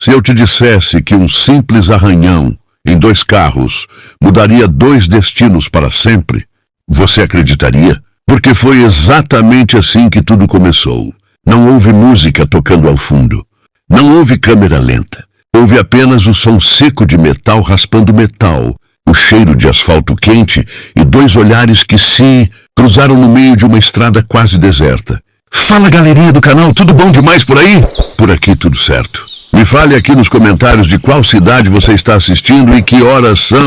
Se eu te dissesse que um simples arranhão em 2 carros mudaria 2 destinos para sempre, você acreditaria? Porque foi exatamente assim que tudo começou. Não houve música tocando ao fundo. Não houve câmera lenta. Houve apenas o som seco de metal raspando metal, o cheiro de asfalto quente e 2 olhares que se cruzaram no meio de uma estrada quase deserta. Fala, galerinha do canal, tudo bom demais por aí? Por aqui tudo certo. Me fale aqui nos comentários de qual cidade você está assistindo e que horas são.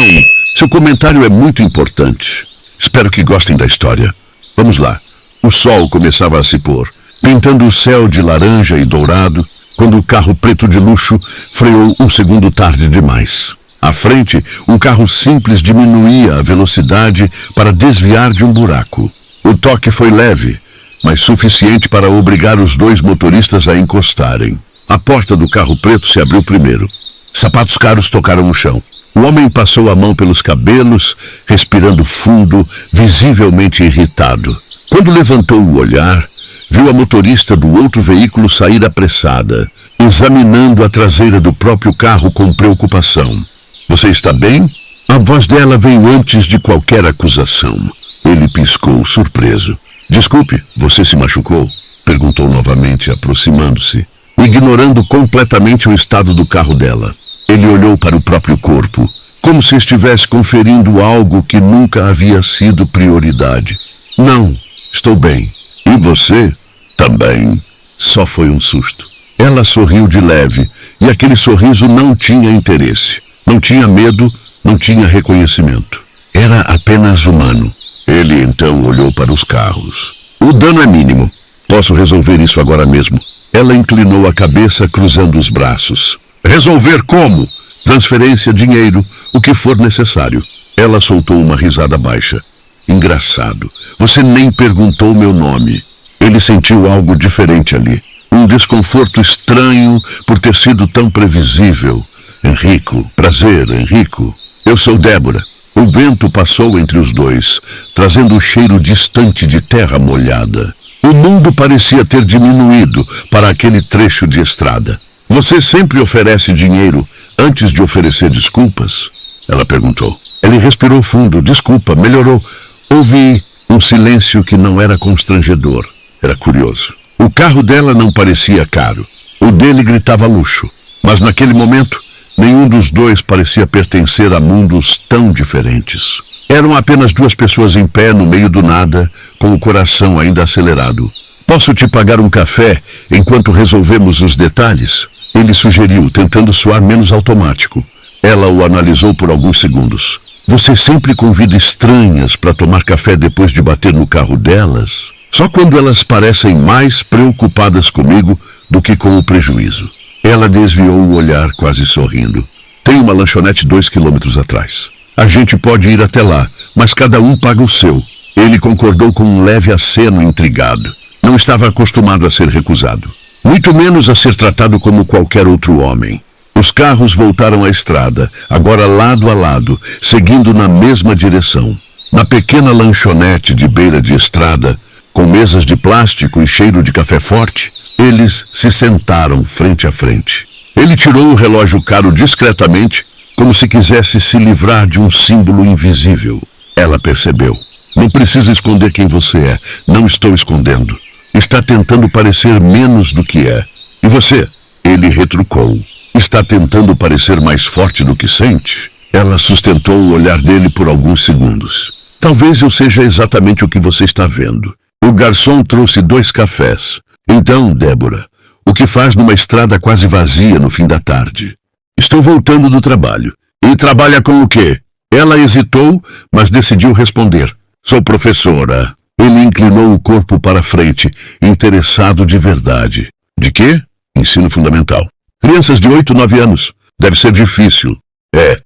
Seu comentário é muito importante. Espero que gostem da história. Vamos lá. O sol começava a se pôr, pintando o céu de laranja e dourado, quando o carro preto de luxo freou um segundo tarde demais. À frente, um carro simples diminuía a velocidade para desviar de um buraco. O toque foi leve, mas suficiente para obrigar os 2 motoristas a encostarem. A porta do carro preto se abriu primeiro. Sapatos caros tocaram no chão. O homem passou a mão pelos cabelos, respirando fundo, visivelmente irritado. Quando levantou o olhar, viu a motorista do outro veículo sair apressada, examinando a traseira do próprio carro com preocupação. Você está bem? A voz dela veio antes de qualquer acusação. Ele piscou, surpreso. Desculpe, você se machucou? Perguntou novamente, aproximando-se, ignorando completamente o estado do carro dela. Ele olhou para o próprio corpo, como se estivesse conferindo algo que nunca havia sido prioridade. Não, estou bem. E você? Também. Só foi um susto. Ela sorriu de leve, e aquele sorriso não tinha interesse. Não tinha medo, não tinha reconhecimento. Era apenas humano. Ele então olhou para os carros. O dano é mínimo. Posso resolver isso agora mesmo. Ela inclinou a cabeça, cruzando os braços. Resolver como? Transferência, dinheiro, o que for necessário. Ela soltou uma risada baixa. Engraçado. Você nem perguntou meu nome. Ele sentiu algo diferente ali. Um desconforto estranho por ter sido tão previsível. Enrico. Prazer, Enrico. Eu sou Débora. O vento passou entre os 2, trazendo o cheiro distante de terra molhada. O mundo parecia ter diminuído para aquele trecho de estrada. Você sempre oferece dinheiro antes de oferecer desculpas? Ela perguntou. Ele respirou fundo. Desculpa, melhorou. Houve um silêncio que não era constrangedor. Era curioso. O carro dela não parecia caro. O dele gritava luxo. Mas naquele momento, nenhum dos 2 parecia pertencer a mundos tão diferentes. Eram apenas 2 pessoas em pé no meio do nada, com o coração ainda acelerado. Posso te pagar um café enquanto resolvemos os detalhes? Ele sugeriu, tentando soar menos automático. Ela o analisou por alguns segundos. Você sempre convida estranhas para tomar café depois de bater no carro delas? Só quando elas parecem mais preocupadas comigo do que com o prejuízo. Ela desviou o olhar, quase sorrindo. Tem uma lanchonete 2 quilômetros atrás. A gente pode ir até lá, mas cada um paga o seu. Ele concordou com um leve aceno intrigado. Não estava acostumado a ser recusado. Muito menos a ser tratado como qualquer outro homem. Os carros voltaram à estrada, agora lado a lado, seguindo na mesma direção. Na pequena lanchonete de beira de estrada, com mesas de plástico e cheiro de café forte, eles se sentaram frente a frente. Ele tirou o relógio caro discretamente, como se quisesse se livrar de um símbolo invisível. Ela percebeu. Não precisa esconder quem você é. Não estou escondendo. Está tentando parecer menos do que é. E você? Ele retrucou. Está tentando parecer mais forte do que sente? Ela sustentou o olhar dele por alguns segundos. Talvez eu seja exatamente o que você está vendo. O garçom trouxe 2 cafés. Então, Débora, o que faz numa estrada quase vazia no fim da tarde? Estou voltando do trabalho. E trabalha com o quê? Ela hesitou, mas decidiu responder. Sou professora. Ele inclinou o corpo para frente, interessado de verdade. De quê? Ensino fundamental. Crianças de 8, 9 anos. Deve ser difícil. É.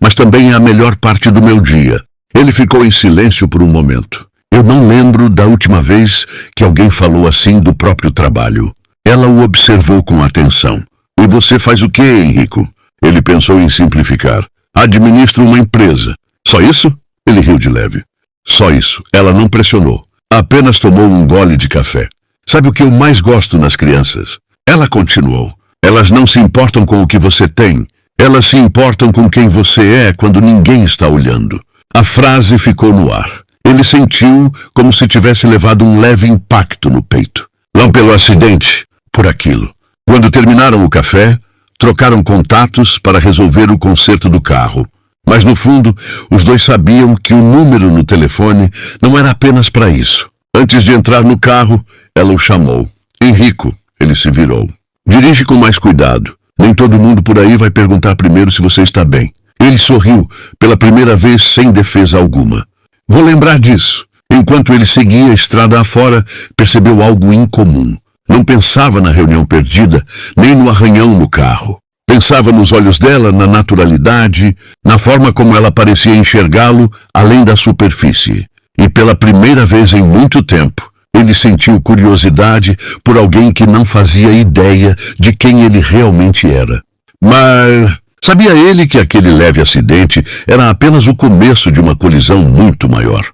Mas também é a melhor parte do meu dia. Ele ficou em silêncio por um momento. Eu não lembro da última vez que alguém falou assim do próprio trabalho. Ela o observou com atenção. E você faz o quê, Enrico? Ele pensou em simplificar. Administro uma empresa. Só isso? Ele riu de leve. Só isso. Ela não pressionou. Apenas tomou um gole de café. Sabe o que eu mais gosto nas crianças? Ela continuou. Elas não se importam com o que você tem. Elas se importam com quem você é quando ninguém está olhando. A frase ficou no ar. Ele sentiu como se tivesse levado um leve impacto no peito. Não pelo acidente, por aquilo. Quando terminaram o café, trocaram contatos para resolver o conserto do carro. Mas no fundo, os dois sabiam que o número no telefone não era apenas para isso. Antes de entrar no carro, ela o chamou. Enrico, ele se virou. Dirige com mais cuidado. Nem todo mundo por aí vai perguntar primeiro se você está bem. Ele sorriu, pela primeira vez sem defesa alguma. Vou lembrar disso. Enquanto ele seguia a estrada afora, percebeu algo incomum. Não pensava na reunião perdida, nem no arranhão no carro. Pensava nos olhos dela, na naturalidade, na forma como ela parecia enxergá-lo além da superfície. E pela primeira vez em muito tempo, ele sentiu curiosidade por alguém que não fazia ideia de quem ele realmente era. Mas sabia ele que aquele leve acidente era apenas o começo de uma colisão muito maior.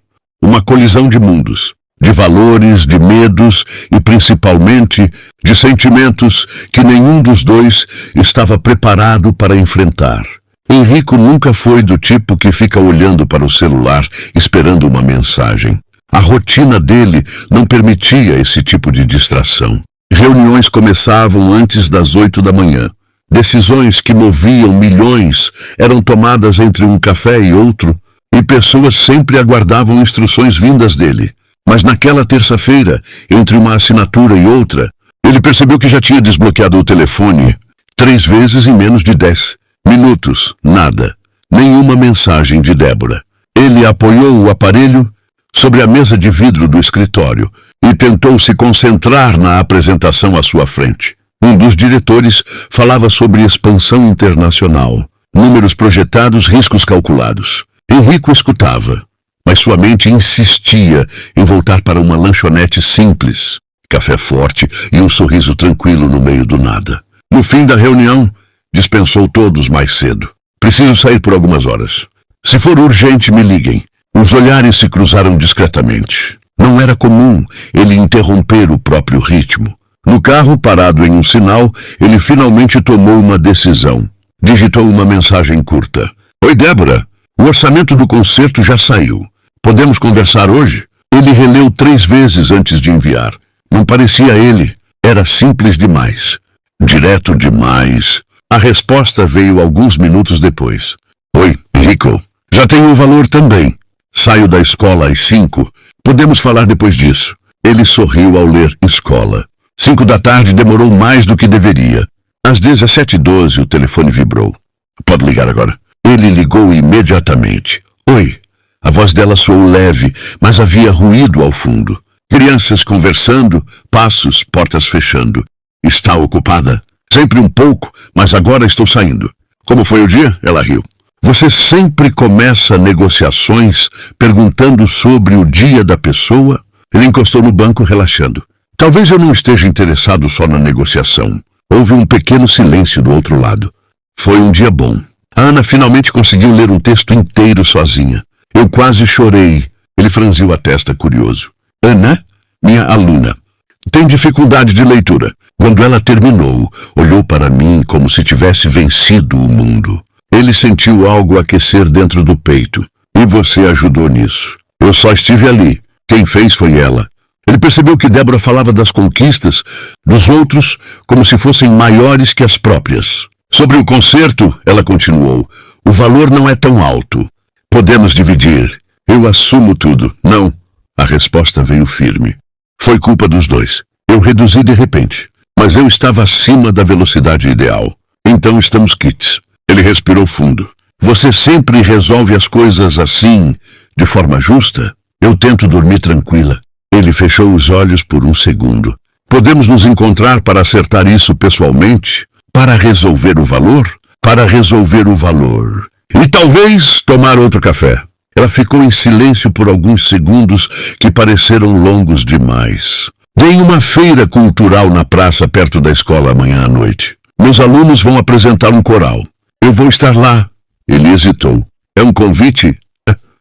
Uma colisão de mundos, de valores, de medos e, principalmente, de sentimentos que nenhum dos dois estava preparado para enfrentar. Enrico nunca foi do tipo que fica olhando para o celular esperando uma mensagem. A rotina dele não permitia esse tipo de distração. Reuniões começavam antes das 8 da manhã. Decisões que moviam milhões eram tomadas entre um café e outro, e pessoas sempre aguardavam instruções vindas dele. Mas naquela terça-feira, entre uma assinatura e outra, ele percebeu que já tinha desbloqueado o telefone 3 vezes em menos de 10 minutos. Nada. Nenhuma mensagem de Débora. Ele apoiou o aparelho sobre a mesa de vidro do escritório e tentou se concentrar na apresentação à sua frente. Um dos diretores falava sobre expansão internacional, números projetados, riscos calculados. Enrico escutava, mas sua mente insistia em voltar para uma lanchonete simples, café forte e um sorriso tranquilo no meio do nada. No fim da reunião, dispensou todos mais cedo. Preciso sair por algumas horas. Se for urgente, me liguem. Os olhares se cruzaram discretamente. Não era comum ele interromper o próprio ritmo. No carro, parado em um sinal, ele finalmente tomou uma decisão. Digitou uma mensagem curta. Oi, Débora. O orçamento do concerto já saiu. Podemos conversar hoje? Ele releu 3 vezes antes de enviar. Não parecia ele. Era simples demais. Direto demais. A resposta veio alguns minutos depois. Oi, Enrico. Já tenho o valor também. Saio da escola às 5. Podemos falar depois disso. Ele sorriu ao ler escola. 5 da tarde demorou mais do que deveria. Às 17h12 o telefone vibrou. Pode ligar agora. Ele ligou imediatamente. Oi. A voz dela soou leve, mas havia ruído ao fundo. Crianças conversando, passos, portas fechando. Está ocupada? Sempre um pouco, mas agora estou saindo. Como foi o dia? Ela riu. Você sempre começa negociações perguntando sobre o dia da pessoa? Ele encostou no banco, relaxando. Talvez eu não esteja interessado só na negociação. Houve um pequeno silêncio do outro lado. Foi um dia bom. A Ana finalmente conseguiu ler um texto inteiro sozinha. Eu quase chorei. Ele franziu a testa, curioso. Ana, minha aluna, tem dificuldade de leitura. Quando ela terminou, olhou para mim como se tivesse vencido o mundo. Ele sentiu algo aquecer dentro do peito. E você ajudou nisso. Eu só estive ali. Quem fez foi ela. Ele percebeu que Débora falava das conquistas dos outros como se fossem maiores que as próprias. Sobre o concerto, ela continuou, o valor não é tão alto. Podemos dividir. Eu assumo tudo. Não. A resposta veio firme. Foi culpa dos dois. Eu reduzi de repente. Mas eu estava acima da velocidade ideal. Então estamos quites. Ele respirou fundo. Você sempre resolve as coisas assim, de forma justa? Eu tento dormir tranquila. Ele fechou os olhos por um segundo. Podemos nos encontrar para acertar isso pessoalmente? Para resolver o valor? Para resolver o valor. E talvez tomar outro café. Ela ficou em silêncio por alguns segundos que pareceram longos demais. Tem uma feira cultural na praça perto da escola amanhã à noite. Meus alunos vão apresentar um coral. Eu vou estar lá. Ele hesitou. É um convite?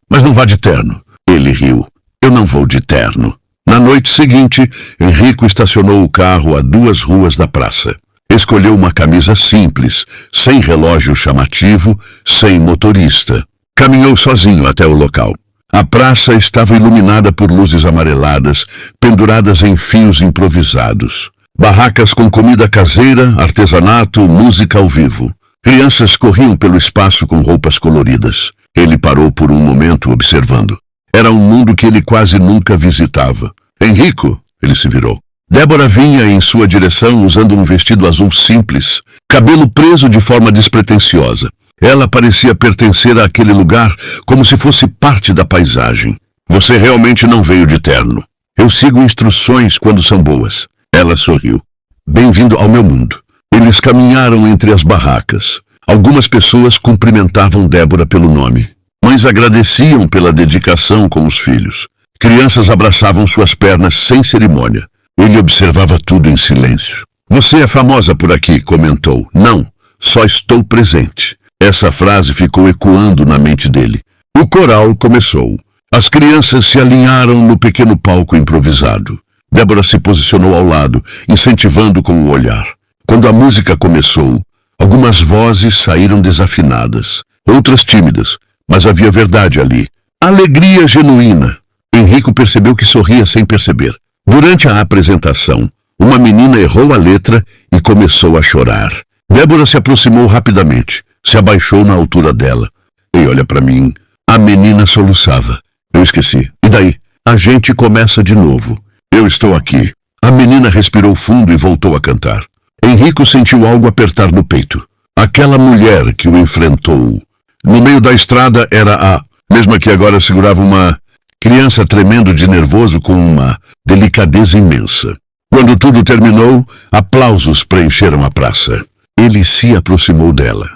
Mas não vá de terno. Ele riu. Eu não vou de terno. Na noite seguinte, Enrico estacionou o carro a 2 ruas da praça. Escolheu uma camisa simples, sem relógio chamativo, sem motorista. Caminhou sozinho até o local. A praça estava iluminada por luzes amareladas, penduradas em fios improvisados. Barracas com comida caseira, artesanato, música ao vivo. Crianças corriam pelo espaço com roupas coloridas. Ele parou por um momento observando. Era um mundo que ele quase nunca visitava. Enrico, ele se virou. Débora vinha em sua direção usando um vestido azul simples, cabelo preso de forma despretensiosa. Ela parecia pertencer àquele lugar como se fosse parte da paisagem. Você realmente não veio de terno. Eu sigo instruções quando são boas. Ela sorriu. Bem-vindo ao meu mundo. Eles caminharam entre as barracas. Algumas pessoas cumprimentavam Débora pelo nome. Mães agradeciam pela dedicação com os filhos. Crianças abraçavam suas pernas sem cerimônia. Ele observava tudo em silêncio. Você é famosa por aqui, comentou. Não, só estou presente. Essa frase ficou ecoando na mente dele. O coral começou. As crianças se alinharam no pequeno palco improvisado. Débora se posicionou ao lado, incentivando com o olhar. Quando a música começou, algumas vozes saíram desafinadas, outras tímidas, mas havia verdade ali. Alegria genuína. Enrico percebeu que sorria sem perceber. Durante a apresentação, uma menina errou a letra e começou a chorar. Débora se aproximou rapidamente, se abaixou na altura dela. Ei, olha para mim. A menina soluçava. Eu esqueci. E daí? A gente começa de novo. Eu estou aqui. A menina respirou fundo e voltou a cantar. Enrico sentiu algo apertar no peito. Aquela mulher que o enfrentou. No meio da estrada era a... Mesmo que agora segurava uma criança tremendo de nervoso com uma delicadeza imensa. Quando tudo terminou, aplausos preencheram a praça. Ele se aproximou dela.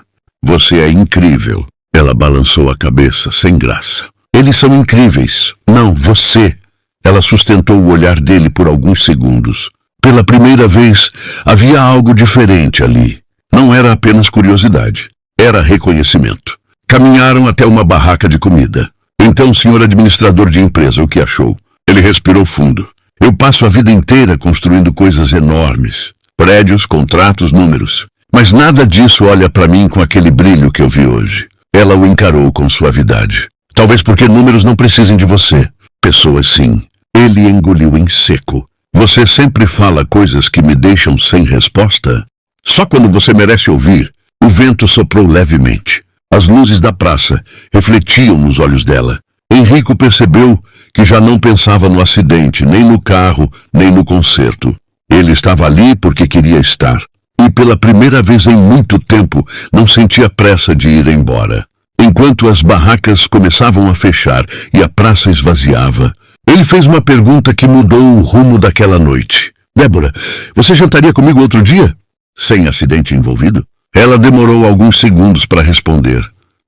Você é incrível. Ela balançou a cabeça, sem graça. Eles são incríveis. Não, você. Ela sustentou o olhar dele por alguns segundos. Pela primeira vez, havia algo diferente ali. Não era apenas curiosidade. Era reconhecimento. Caminharam até uma barraca de comida. Então, senhor administrador de empresa, o que achou? Ele respirou fundo. Eu passo a vida inteira construindo coisas enormes. Prédios, contratos, números. Mas nada disso olha para mim com aquele brilho que eu vi hoje. Ela o encarou com suavidade. Talvez porque números não precisem de você. Pessoas sim. Ele engoliu em seco. Você sempre fala coisas que me deixam sem resposta? Só quando você merece ouvir. O vento soprou levemente. As luzes da praça refletiam nos olhos dela. Enrico percebeu que já não pensava no acidente, nem no carro, nem no concerto. Ele estava ali porque queria estar. E pela primeira vez em muito tempo não sentia pressa de ir embora. Enquanto as barracas começavam a fechar e a praça esvaziava, ele fez uma pergunta que mudou o rumo daquela noite. Débora, você jantaria comigo outro dia? Sem acidente envolvido? Ela demorou alguns segundos para responder.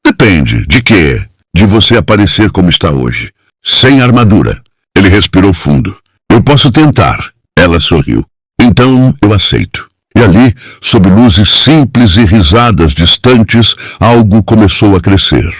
Depende. De quê? De você aparecer como está hoje. Sem armadura. Ele respirou fundo. Eu posso tentar. Ela sorriu. Então eu aceito. E ali, sob luzes simples e risadas distantes, algo começou a crescer.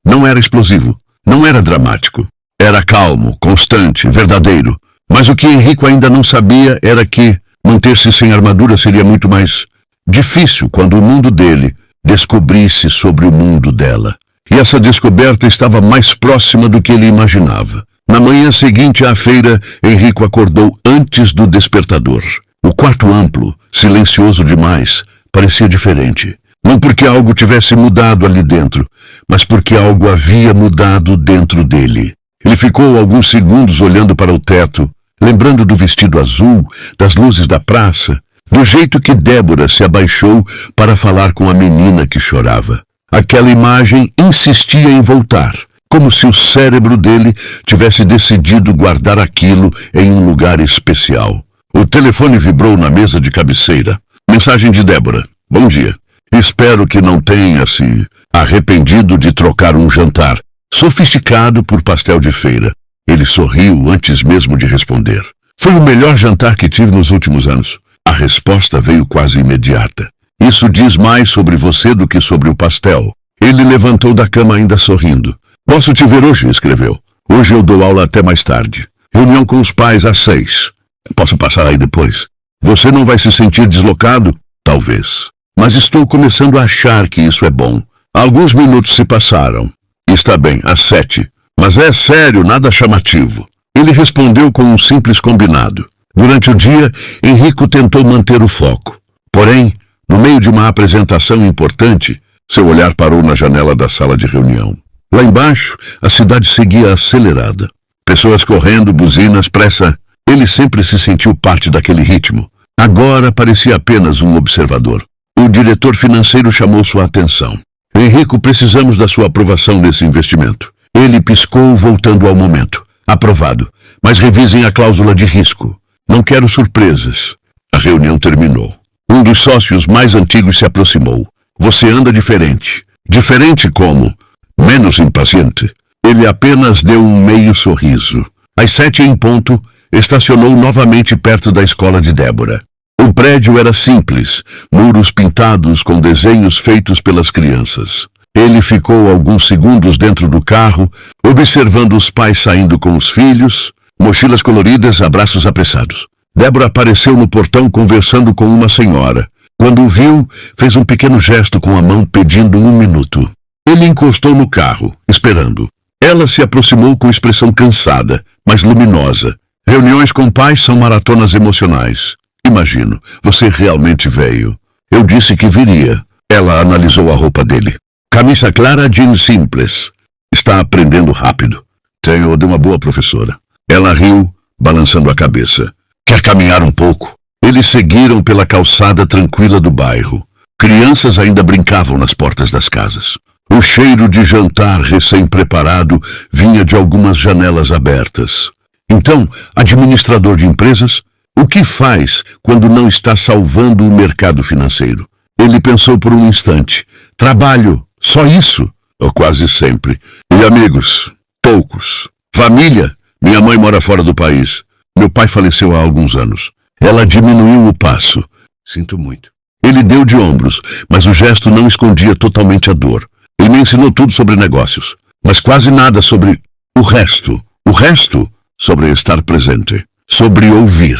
Não era explosivo. Não era dramático. Era calmo, constante, verdadeiro. Mas o que Enrico ainda não sabia era que manter-se sem armadura seria muito mais difícil quando o mundo dele descobrisse sobre o mundo dela. E essa descoberta estava mais próxima do que ele imaginava. Na manhã seguinte à feira, Enrico acordou antes do despertador. O quarto amplo, silencioso demais, parecia diferente. Não porque algo tivesse mudado ali dentro, mas porque algo havia mudado dentro dele. Ele ficou alguns segundos olhando para o teto, lembrando do vestido azul, das luzes da praça, do jeito que Débora se abaixou para falar com a menina que chorava. Aquela imagem insistia em voltar, como se o cérebro dele tivesse decidido guardar aquilo em um lugar especial. O telefone vibrou na mesa de cabeceira. Mensagem de Débora. Bom dia. Espero que não tenha se arrependido de trocar um jantar sofisticado por pastel de feira. Ele sorriu antes mesmo de responder. Foi o melhor jantar que tive nos últimos anos. A resposta veio quase imediata. Isso diz mais sobre você do que sobre o pastel. Ele levantou da cama ainda sorrindo. Posso te ver hoje, escreveu. Hoje eu dou aula até mais tarde. Reunião com os pais às 6. Posso passar aí depois. Você não vai se sentir deslocado? Talvez. Mas estou começando a achar que isso é bom. Alguns minutos se passaram. Está bem, às 7. Mas é sério, nada chamativo. Ele respondeu com um simples combinado. Durante o dia, Henrico tentou manter o foco. Porém, no meio de uma apresentação importante, seu olhar parou na janela da sala de reunião. Lá embaixo, a cidade seguia acelerada. Pessoas correndo, buzinas, pressa. Ele sempre se sentiu parte daquele ritmo. Agora parecia apenas um observador. O diretor financeiro chamou sua atenção. Henrico, precisamos da sua aprovação nesse investimento. Ele piscou, voltando ao momento. Aprovado. Mas revisem a cláusula de risco. Não quero surpresas. A reunião terminou. Um dos sócios mais antigos se aproximou. Você anda diferente. Diferente como? Menos impaciente. Ele apenas deu um meio sorriso. Às 7 em ponto, estacionou novamente perto da escola de Débora. O prédio era simples, muros pintados com desenhos feitos pelas crianças. Ele ficou alguns segundos dentro do carro, observando os pais saindo com os filhos, mochilas coloridas, abraços apressados. Débora apareceu no portão conversando com uma senhora. Quando o viu, fez um pequeno gesto com a mão pedindo 1 minuto. Ele encostou no carro, esperando. Ela se aproximou com expressão cansada, mas luminosa. Reuniões com pais são maratonas emocionais. Imagino, você realmente veio. Eu disse que viria. Ela analisou a roupa dele. Camisa clara, jeans simples. Está aprendendo rápido. Tenho de uma boa professora. Ela riu, balançando a cabeça. Quer caminhar um pouco? Eles seguiram pela calçada tranquila do bairro. Crianças ainda brincavam nas portas das casas. O cheiro de jantar recém-preparado vinha de algumas janelas abertas. Então, administrador de empresas, o que faz quando não está salvando o mercado financeiro? Ele pensou por um instante. Trabalho, só isso? Ou quase sempre. E amigos? Poucos. Família? Minha mãe mora fora do país. Meu pai faleceu há alguns anos. Ela diminuiu o passo. Sinto muito. Ele deu de ombros, mas o gesto não escondia totalmente a dor. Ele me ensinou tudo sobre negócios, mas quase nada sobre o resto. O resto sobre estar presente, sobre ouvir,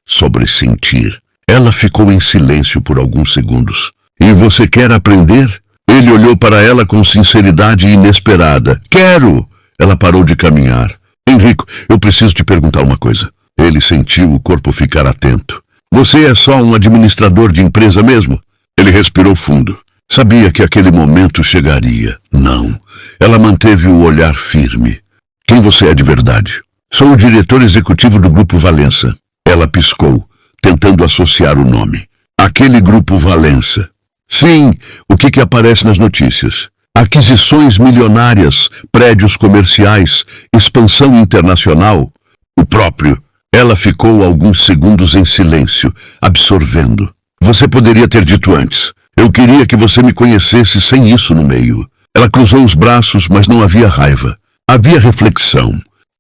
sobre sentir. Ela ficou em silêncio por alguns segundos. E você quer aprender? Ele olhou para ela com sinceridade inesperada. Quero! Ela parou de caminhar. Henrico, eu preciso te perguntar uma coisa. Ele sentiu o corpo ficar atento. Você é só um administrador de empresa mesmo? Ele respirou fundo. Sabia que aquele momento chegaria. Não. Ela manteve o olhar firme. Quem você é de verdade? Sou o diretor executivo do Grupo Valença. Ela piscou, tentando associar o nome. Aquele Grupo Valença. Sim, o que aparece nas notícias? Aquisições milionárias, prédios comerciais, expansão internacional. O próprio. Ela ficou alguns segundos em silêncio, absorvendo. Você poderia ter dito antes. Eu queria que você me conhecesse sem isso no meio. Ela cruzou os braços, mas não havia raiva. Havia reflexão.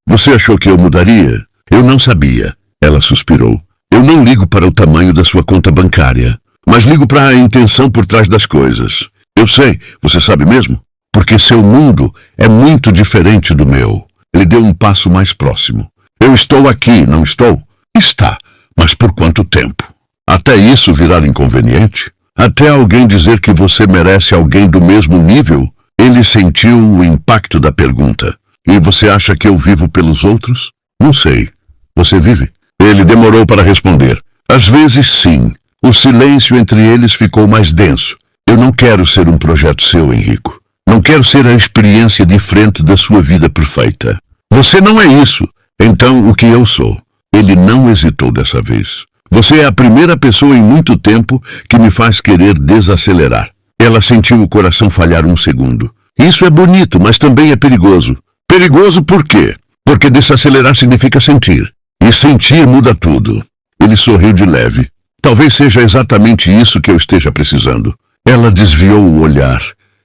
Você achou que eu mudaria? Eu não sabia. Ela suspirou. Eu não ligo para o tamanho da sua conta bancária, mas ligo para a intenção por trás das coisas. Eu sei, você sabe mesmo? Porque seu mundo é muito diferente do meu. Ele deu um passo mais próximo. Eu estou aqui, não estou? Está, mas por quanto tempo? Até isso virar inconveniente? Até alguém dizer que você merece alguém do mesmo nível? Ele sentiu o impacto da pergunta. E você acha que eu vivo pelos outros? Não sei. Você vive? Ele demorou para responder. Às vezes, sim. O silêncio entre eles ficou mais denso. Eu não quero ser um projeto seu, Henrico. Não quero ser a experiência de frente da sua vida perfeita. Você não é isso. Então, o que eu sou? Ele não hesitou dessa vez. Você é a primeira pessoa em muito tempo que me faz querer desacelerar. Ela sentiu o coração falhar um segundo. Isso é bonito, mas também é perigoso. Perigoso por quê? Porque desacelerar significa sentir. E sentir muda tudo. Ele sorriu de leve. Talvez seja exatamente isso que eu esteja precisando. Ela desviou o olhar,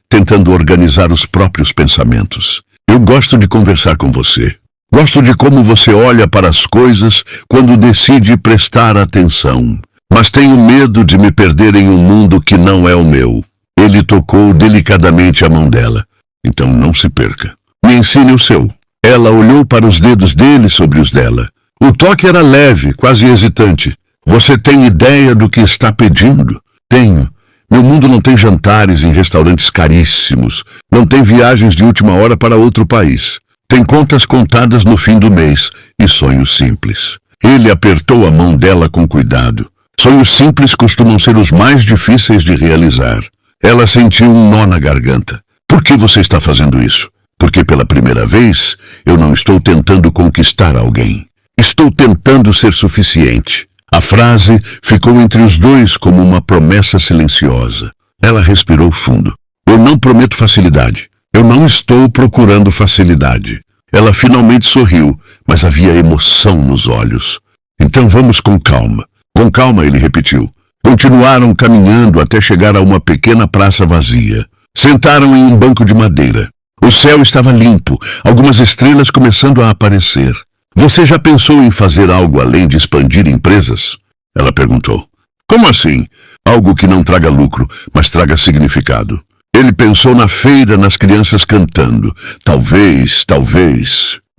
tentando organizar os próprios pensamentos. Eu gosto de conversar com você. Gosto de como você olha para as coisas quando decide prestar atenção. Mas tenho medo de me perder em um mundo que não é o meu. Ele tocou delicadamente a mão dela. Então não se perca. Me ensine o seu. Ela olhou para os dedos dele sobre os dela. O toque era leve, quase hesitante. Você tem ideia do que está pedindo? Tenho. Meu mundo não tem jantares em restaurantes caríssimos. Não tem viagens de última hora para outro país. Tem contas contadas no fim do mês e sonhos simples. Ele apertou a mão dela com cuidado. Sonhos simples costumam ser os mais difíceis de realizar. Ela sentiu um nó na garganta. Por que você está fazendo isso? Porque pela primeira vez, eu não estou tentando conquistar alguém. Estou tentando ser suficiente. A frase ficou entre os dois como uma promessa silenciosa. Ela respirou fundo. Eu não prometo facilidade. Eu não estou procurando facilidade. Ela finalmente sorriu, mas havia emoção nos olhos. Então vamos com calma. Com calma, ele repetiu. Continuaram caminhando até chegar a uma pequena praça vazia. Sentaram em um banco de madeira. O céu estava limpo, algumas estrelas começando a aparecer. Você já pensou em fazer algo além de expandir empresas? Ela perguntou. Como assim? Algo que não traga lucro, mas traga significado. Ele pensou na feira, nas crianças cantando. Talvez.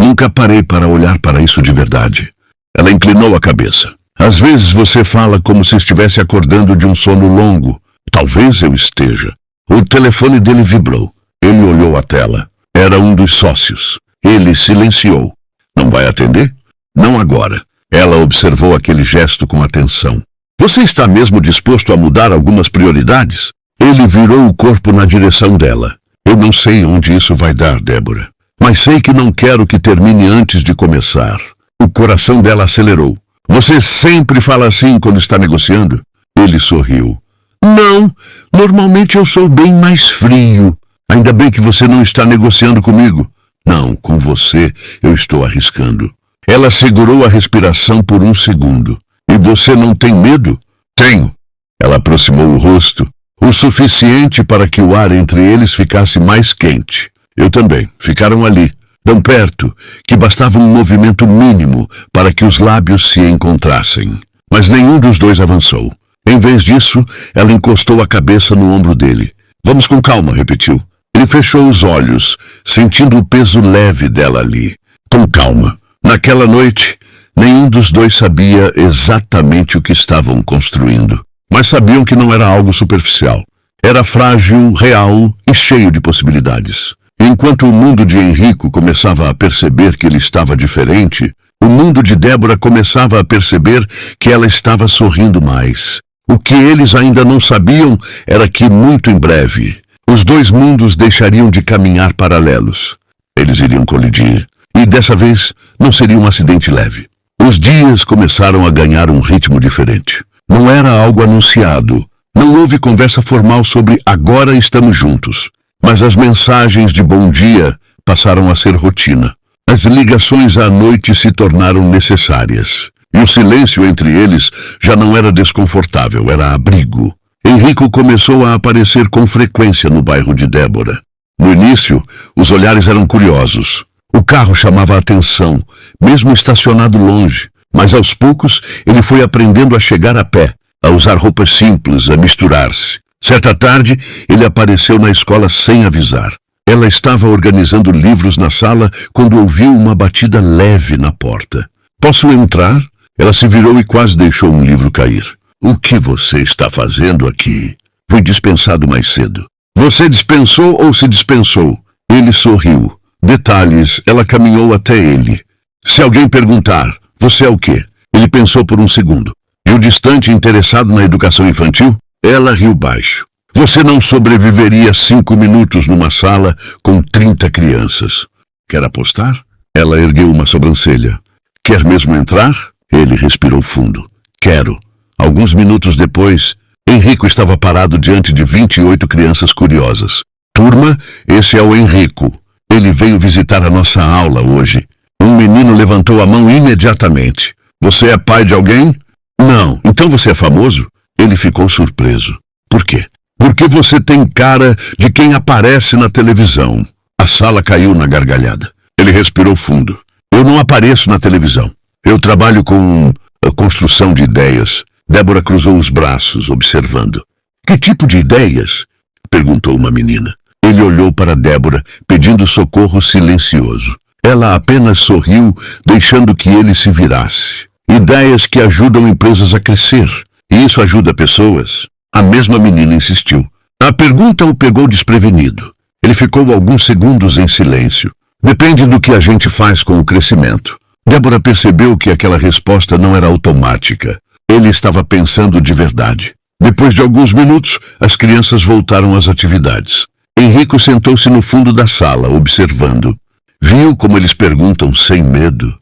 Nunca parei para olhar para isso de verdade. Ela inclinou a cabeça. Às vezes você fala como se estivesse acordando de um sono longo. Talvez eu esteja. O telefone dele vibrou. Ele olhou a tela. Era um dos sócios. Ele silenciou. Não vai atender? Não agora. Ela observou aquele gesto com atenção. Você está mesmo disposto a mudar algumas prioridades? Ele virou o corpo na direção dela. Eu não sei onde isso vai dar, Débora. Mas sei que não quero que termine antes de começar. O coração dela acelerou. Você sempre fala assim quando está negociando? Ele sorriu. Não, normalmente eu sou bem mais frio. Ainda bem que você não está negociando comigo. Não, com você eu estou arriscando. Ela segurou a respiração por um segundo. E você não tem medo? Tenho. Ela aproximou o rosto, o suficiente para que o ar entre eles ficasse mais quente. Eu também. Ficaram ali, tão perto, que bastava um movimento mínimo para que os lábios se encontrassem. Mas nenhum dos dois avançou. Em vez disso, ela encostou a cabeça no ombro dele. Vamos com calma, repetiu. Ele fechou os olhos, sentindo o peso leve dela ali. Com calma. Naquela noite, nenhum dos dois sabia exatamente o que estavam construindo. Mas sabiam que não era algo superficial. Era frágil, real e cheio de possibilidades. Enquanto o mundo de Henrico começava a perceber que ele estava diferente, o mundo de Débora começava a perceber que ela estava sorrindo mais. O que eles ainda não sabiam era que, muito em breve, os dois mundos deixariam de caminhar paralelos. Eles iriam colidir. E dessa vez não seria um acidente leve. Os dias começaram a ganhar um ritmo diferente. Não era algo anunciado. Não houve conversa formal sobre agora estamos juntos. Mas as mensagens de bom dia passaram a ser rotina. As ligações à noite se tornaram necessárias. E o silêncio entre eles já não era desconfortável, era abrigo. Henrico começou a aparecer com frequência no bairro de Débora. No início, os olhares eram curiosos. O carro chamava a atenção, mesmo estacionado longe. Mas aos poucos, ele foi aprendendo a chegar a pé, a usar roupas simples, a misturar-se. Certa tarde, ele apareceu na escola sem avisar. Ela estava organizando livros na sala quando ouviu uma batida leve na porta. Posso entrar? Ela se virou e quase deixou um livro cair. O que você está fazendo aqui? Fui dispensado mais cedo. Você dispensou ou se dispensou? Ele sorriu. Detalhes, ela caminhou até ele. Se alguém perguntar, você é o quê? Ele pensou por um segundo. E o distante interessado na educação infantil? Ela riu baixo. Você não sobreviveria 5 minutos numa sala com 30 crianças. Quer apostar? Ela ergueu uma sobrancelha. Quer mesmo entrar? Ele respirou fundo. Quero. Alguns minutos depois, Henrico estava parado diante de 28 crianças curiosas. Turma, esse é o Henrico. Ele veio visitar a nossa aula hoje. Um menino levantou a mão imediatamente. Você é pai de alguém? Não. Então você é famoso? Ele ficou surpreso. Por quê? Porque você tem cara de quem aparece na televisão. A sala caiu na gargalhada. Ele respirou fundo. Eu não apareço na televisão. Eu trabalho com a construção de ideias. Débora cruzou os braços, observando. Que tipo de ideias? Perguntou uma menina. Ele olhou para Débora, pedindo socorro silencioso. Ela apenas sorriu, deixando que ele se virasse. Ideias que ajudam empresas a crescer. E isso ajuda pessoas. A mesma menina insistiu. A pergunta o pegou desprevenido. Ele ficou alguns segundos em silêncio. Depende do que a gente faz com o crescimento. Débora percebeu que aquela resposta não era automática. Ele estava pensando de verdade. Depois de alguns minutos, as crianças voltaram às atividades. Henrico sentou-se no fundo da sala, observando. Viu como eles perguntam sem medo?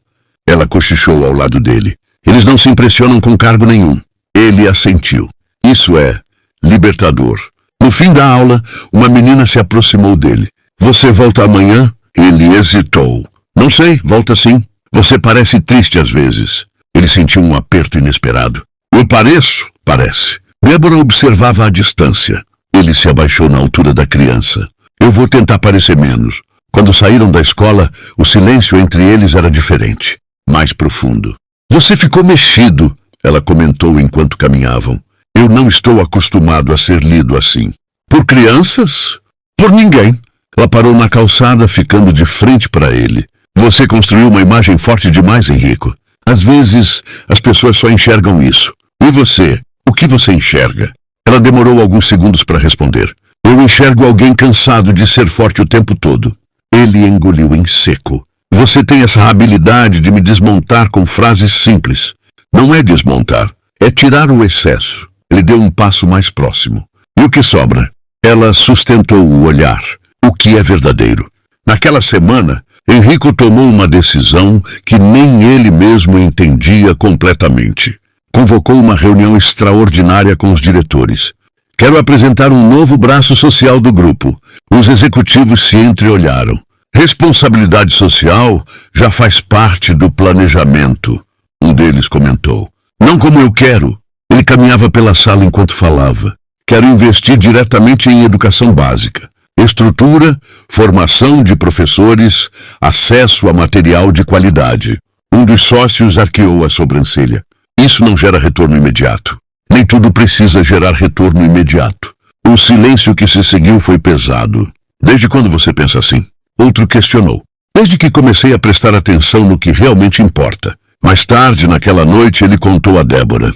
Ela cochichou ao lado dele. Eles não se impressionam com cargo nenhum. Ele assentiu. Isso é libertador. No fim da aula, uma menina se aproximou dele. Você volta amanhã? Ele hesitou. Não sei, volta sim. Você parece triste às vezes. Ele sentiu um aperto inesperado. Eu pareço? Parece. Débora observava à distância. Ele se abaixou na altura da criança. Eu vou tentar parecer menos. Quando saíram da escola, o silêncio entre eles era diferente, mais profundo. Você ficou mexido, ela comentou enquanto caminhavam. Eu não estou acostumado a ser lido assim. Por crianças? Por ninguém. Ela parou na calçada, ficando de frente para ele. Você construiu uma imagem forte demais, Henrico. Às vezes, as pessoas só enxergam isso. E você? O que você enxerga? Ela demorou alguns segundos para responder. Eu enxergo alguém cansado de ser forte o tempo todo. Ele engoliu em seco. Você tem essa habilidade de me desmontar com frases simples. Não é desmontar, é tirar o excesso. Ele deu um passo mais próximo. E o que sobra? Ela sustentou o olhar. O que é verdadeiro? Naquela semana, Henrico tomou uma decisão que nem ele mesmo entendia completamente. Convocou uma reunião extraordinária com os diretores. Quero apresentar um novo braço social do grupo. Os executivos se entreolharam. Responsabilidade social já faz parte do planejamento, um deles comentou. Não como eu quero. Ele caminhava pela sala enquanto falava. Quero investir diretamente em educação básica. Estrutura, formação de professores, acesso a material de qualidade. Um dos sócios arqueou a sobrancelha. Isso não gera retorno imediato. Nem tudo precisa gerar retorno imediato. O silêncio que se seguiu foi pesado. Desde quando você pensa assim? Outro questionou. Desde que comecei a prestar atenção no que realmente importa. Mais tarde, naquela noite, ele contou a Débora.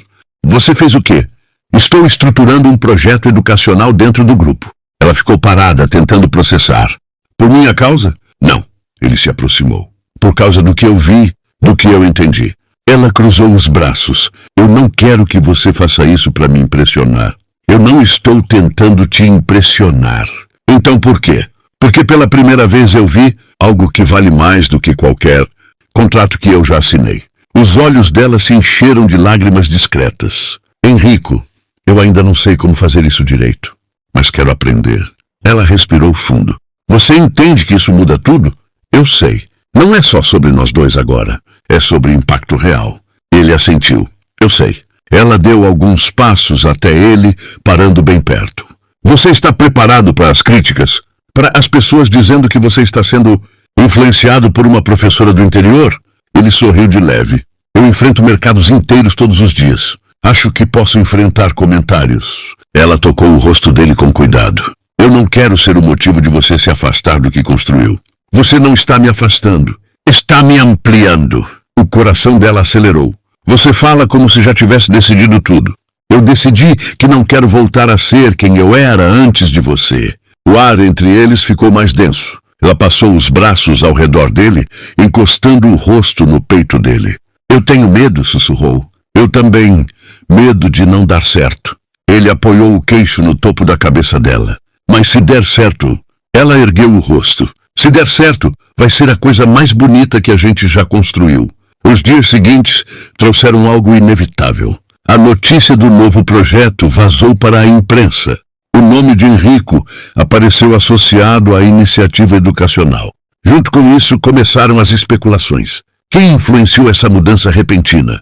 Você fez o quê? Estou estruturando um projeto educacional dentro do grupo. Ela ficou parada, tentando processar. Por minha causa? Não. Ele se aproximou. Por causa do que eu vi, do que eu entendi. Ela cruzou os braços. Eu não quero que você faça isso para me impressionar. Eu não estou tentando te impressionar. Então por quê? Porque pela primeira vez eu vi algo que vale mais do que qualquer contrato que eu já assinei. Os olhos dela se encheram de lágrimas discretas. Henrico, eu ainda não sei como fazer isso direito, mas quero aprender. Ela respirou fundo. Você entende que isso muda tudo? Eu sei. Não é só sobre nós dois agora. É sobre impacto real. Ele assentiu. Eu sei. Ela deu alguns passos até ele, parando bem perto. Você está preparado para as críticas? Para as pessoas dizendo que você está sendo influenciado por uma professora do interior? Ele sorriu de leve. Eu enfrento mercados inteiros todos os dias. Acho que posso enfrentar comentários. Ela tocou o rosto dele com cuidado. Eu não quero ser o motivo de você se afastar do que construiu. Você não está me afastando. Está me ampliando. O coração dela acelerou. Você fala como se já tivesse decidido tudo. Eu decidi que não quero voltar a ser quem eu era antes de você. O ar entre eles ficou mais denso. Ela passou os braços ao redor dele, encostando o rosto no peito dele. Eu tenho medo, sussurrou. Eu também. Medo de não dar certo. Ele apoiou o queixo no topo da cabeça dela. Mas se der certo, ela ergueu o rosto. Se der certo, vai ser a coisa mais bonita que a gente já construiu. Os dias seguintes trouxeram algo inevitável. A notícia do novo projeto vazou para a imprensa. O nome de Henrico apareceu associado à iniciativa educacional. Junto com isso, começaram as especulações. Quem influenciou essa mudança repentina?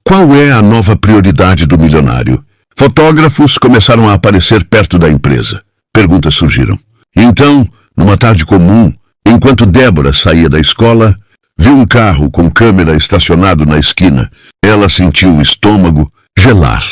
Qual é a nova prioridade do milionário? Fotógrafos começaram a aparecer perto da empresa. Perguntas surgiram. Então, numa tarde comum, enquanto Débora saía da escola, viu um carro com câmera estacionado na esquina. Ela sentiu o estômago gelar.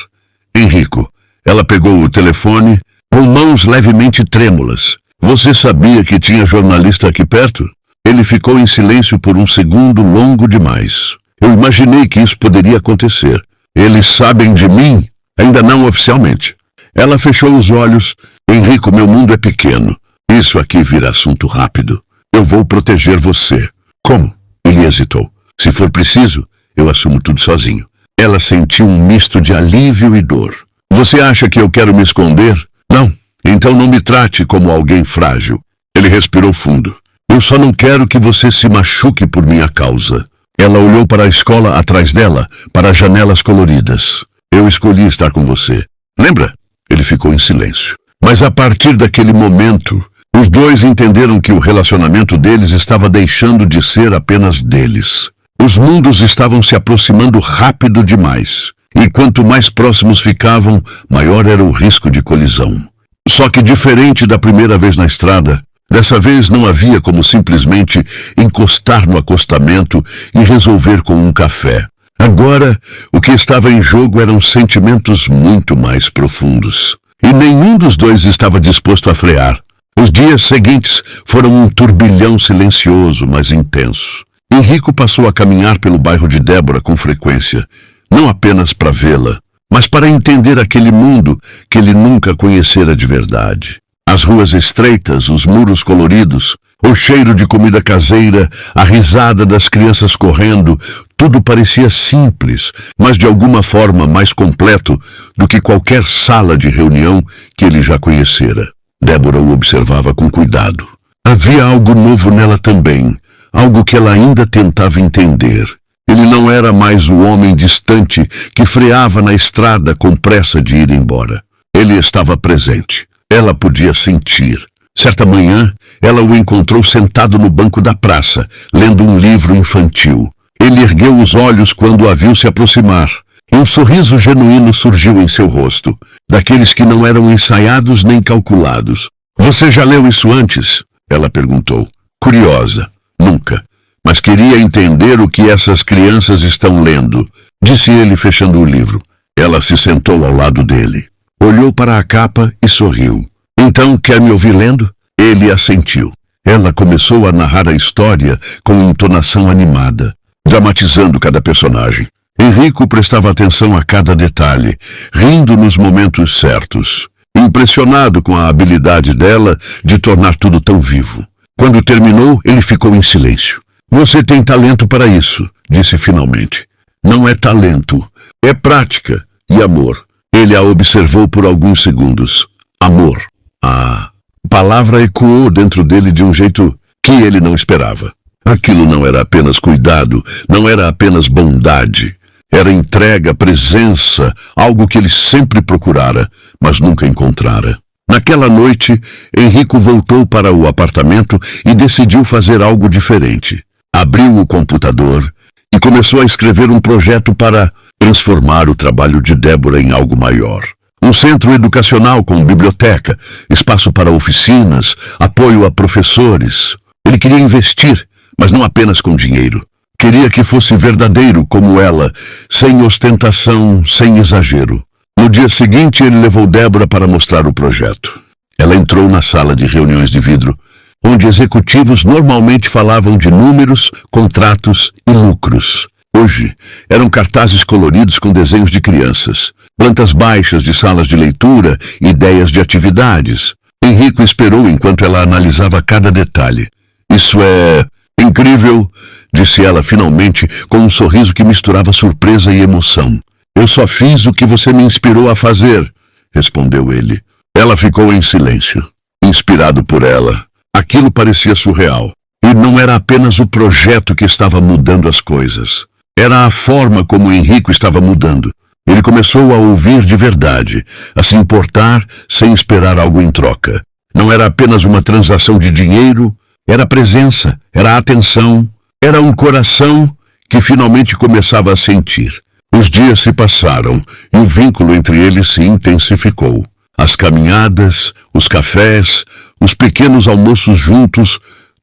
Henrico. Ela pegou o telefone com mãos levemente trêmulas. Você sabia que tinha jornalista aqui perto? Ele ficou em silêncio por um segundo longo demais. Eu imaginei que isso poderia acontecer. Eles sabem de mim? Ainda não oficialmente. Ela fechou os olhos. Enrico, meu mundo é pequeno. Isso aqui vira assunto rápido. Eu vou proteger você. Como? Ele hesitou. Se for preciso, eu assumo tudo sozinho. Ela sentiu um misto de alívio e dor. Você acha que eu quero me esconder? Não. Então não me trate como alguém frágil. Ele respirou fundo. Eu só não quero que você se machuque por minha causa. Ela olhou para a escola atrás dela, para as janelas coloridas. Eu escolhi estar com você. Lembra? Ele ficou em silêncio. Mas a partir daquele momento, os dois entenderam que o relacionamento deles estava deixando de ser apenas deles. Os mundos estavam se aproximando rápido demais. E quanto mais próximos ficavam, maior era o risco de colisão. Só que diferente da primeira vez na estrada, dessa vez não havia como simplesmente encostar no acostamento e resolver com um café. Agora, o que estava em jogo eram sentimentos muito mais profundos. E nenhum dos dois estava disposto a frear. Os dias seguintes foram um turbilhão silencioso, mas intenso. Enrico passou a caminhar pelo bairro de Débora com frequência, não apenas para vê-la, mas para entender aquele mundo que ele nunca conhecera de verdade. As ruas estreitas, os muros coloridos, o cheiro de comida caseira, a risada das crianças correndo, tudo parecia simples, mas de alguma forma mais completo do que qualquer sala de reunião que ele já conhecera. Débora o observava com cuidado. Havia algo novo nela também, algo que ela ainda tentava entender. Ele não era mais o homem distante que freava na estrada com pressa de ir embora. Ele estava presente. Ela podia sentir. Certa manhã, ela o encontrou sentado no banco da praça, lendo um livro infantil. Ele ergueu os olhos quando a viu se aproximar, e um sorriso genuíno surgiu em seu rosto, daqueles que não eram ensaiados nem calculados. Você já leu isso antes? Ela perguntou. Curiosa. Nunca. Mas queria entender o que essas crianças estão lendo, disse ele fechando o livro. Ela se sentou ao lado dele. Olhou para a capa e sorriu. Então, quer me ouvir lendo? Ele assentiu. Ela começou a narrar a história com entonação animada, dramatizando cada personagem. Enrico prestava atenção a cada detalhe, rindo nos momentos certos, impressionado com a habilidade dela de tornar tudo tão vivo. Quando terminou, ele ficou em silêncio. Você tem talento para isso, disse finalmente. Não é talento, é prática e amor. Ele a observou por alguns segundos. Amor. A palavra ecoou dentro dele de um jeito que ele não esperava. Aquilo não era apenas cuidado, não era apenas bondade. Era entrega, presença, algo que ele sempre procurara, mas nunca encontrara. Naquela noite, Enrico voltou para o apartamento e decidiu fazer algo diferente. Abriu o computador e começou a escrever um projeto para transformar o trabalho de Débora em algo maior. Um centro educacional com biblioteca, espaço para oficinas, apoio a professores. Ele queria investir, mas não apenas com dinheiro. Queria que fosse verdadeiro como ela, sem ostentação, sem exagero. No dia seguinte, ele levou Débora para mostrar o projeto. Ela entrou na sala de reuniões de vidro, onde executivos normalmente falavam de números, contratos e lucros. Hoje, eram cartazes coloridos com desenhos de crianças, plantas baixas de salas de leitura e ideias de atividades. Enrico esperou enquanto ela analisava cada detalhe. Isso é incrível, disse ela finalmente, com um sorriso que misturava surpresa e emoção. Eu só fiz o que você me inspirou a fazer, respondeu ele. Ela ficou em silêncio, inspirado por ela. Aquilo parecia surreal. E não era apenas o projeto que estava mudando as coisas. Era a forma como Enrico estava mudando. Ele começou a ouvir de verdade, a se importar sem esperar algo em troca. Não era apenas uma transação de dinheiro, era presença, era atenção, era um coração que finalmente começava a sentir. Os dias se passaram e o vínculo entre eles se intensificou. As caminhadas, os cafés, os pequenos almoços juntos,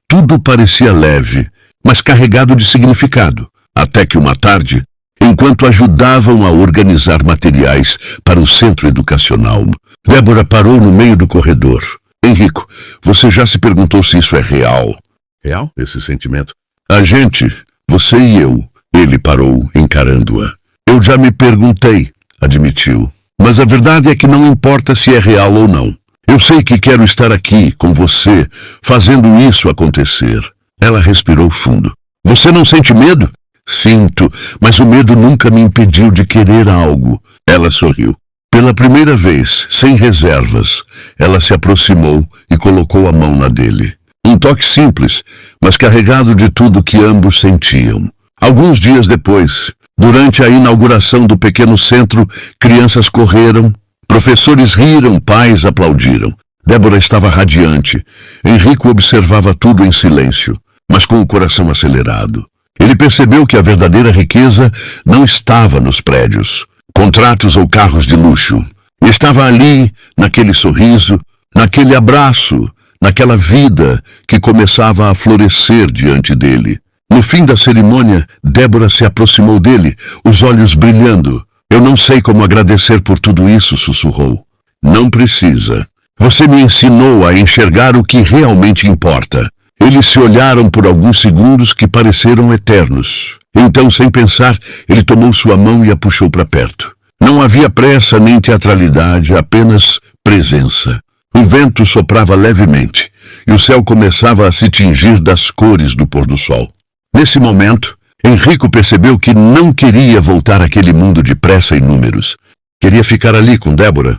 tudo parecia leve, mas carregado de significado. Até que uma tarde, enquanto ajudavam a organizar materiais para o centro educacional, Débora parou no meio do corredor. Enrico, você já se perguntou se isso é real? Real, esse sentimento? A gente, você e eu. Ele parou, encarando-a. Eu já me perguntei, admitiu. Mas a verdade é que não importa se é real ou não. Eu sei que quero estar aqui, com você, fazendo isso acontecer. Ela respirou fundo. Você não sente medo? Sinto, mas o medo nunca me impediu de querer algo. Ela sorriu. Pela primeira vez, sem reservas, ela se aproximou e colocou a mão na dele. Um toque simples, mas carregado de tudo que ambos sentiam. Alguns dias depois, durante a inauguração do pequeno centro, crianças correram, professores riram, pais aplaudiram. Débora estava radiante. Enrico observava tudo em silêncio, mas com o coração acelerado. Ele percebeu que a verdadeira riqueza não estava nos prédios, contratos ou carros de luxo. Estava ali, naquele sorriso, naquele abraço, naquela vida que começava a florescer diante dele. No fim da cerimônia, Débora se aproximou dele, os olhos brilhando. Eu não sei como agradecer por tudo isso, sussurrou. Não precisa. Você me ensinou a enxergar o que realmente importa. Eles se olharam por alguns segundos que pareceram eternos. Então, sem pensar, ele tomou sua mão e a puxou para perto. Não havia pressa nem teatralidade, apenas presença. O vento soprava levemente e o céu começava a se tingir das cores do pôr do sol. Nesse momento, Enrico percebeu que não queria voltar àquele mundo de pressa e números. Queria ficar ali com Débora,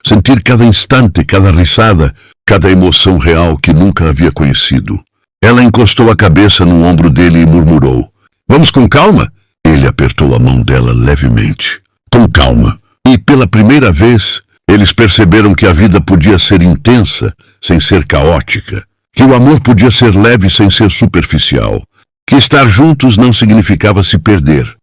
sentir cada instante, cada risada, cada emoção real que nunca havia conhecido. Ela encostou a cabeça no ombro dele e murmurou. Vamos com calma? Ele apertou a mão dela levemente. Com calma. E pela primeira vez, eles perceberam que a vida podia ser intensa sem ser caótica, que o amor podia ser leve sem ser superficial, que estar juntos não significava se perder,